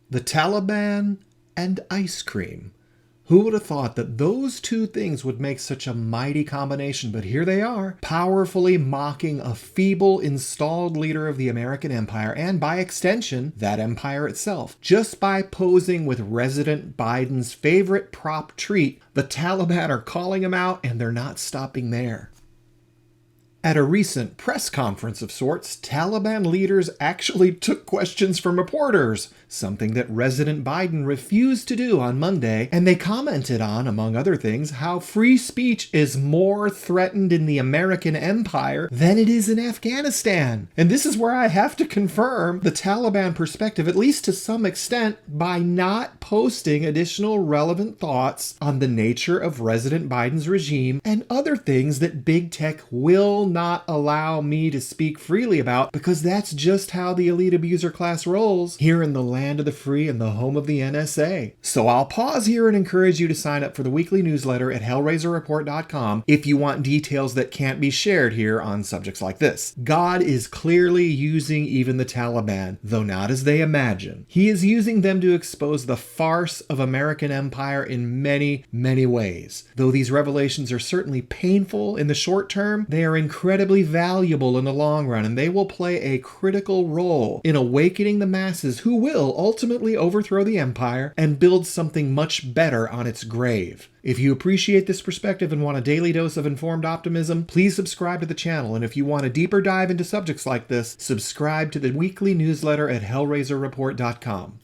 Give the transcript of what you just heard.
The Taliban and ice cream. Who would have thought that those two things would make such a mighty combination? But here they are, powerfully mocking a feeble installed leader of the American Empire, and by extension, that empire itself. Just by posing with President Biden's favorite prop treat, the Taliban are calling him out, and they're not stopping there. At a recent press conference of sorts, Taliban leaders actually took questions from reporters, something that President Biden refused to do on Monday, and they commented on, among other things, how free speech is more threatened in the American Empire than it is in Afghanistan. And this is where I have to confirm the Taliban perspective, at least to some extent, by not posting additional relevant thoughts on the nature of President Biden's regime and other things that big tech will not allow me to speak freely about, because that's just how the elite abuser class rolls here in the land of the free and the home of the NSA. So I'll pause here and encourage you to sign up for the weekly newsletter at hellrazerreport.com if you want details that can't be shared here on subjects like this. God is clearly using even the Taliban, though not as they imagine. He is using them to expose the farce of American empire in many, many ways. Though these revelations are certainly painful in the short term, they are incredibly valuable in the long run, and they will play a critical role in awakening the masses who will ultimately overthrow the empire and build something much better on its grave. If you appreciate this perspective and want a daily dose of informed optimism, please subscribe to the channel, and if you want a deeper dive into subjects like this, subscribe to the weekly newsletter at hellrazerreport.com.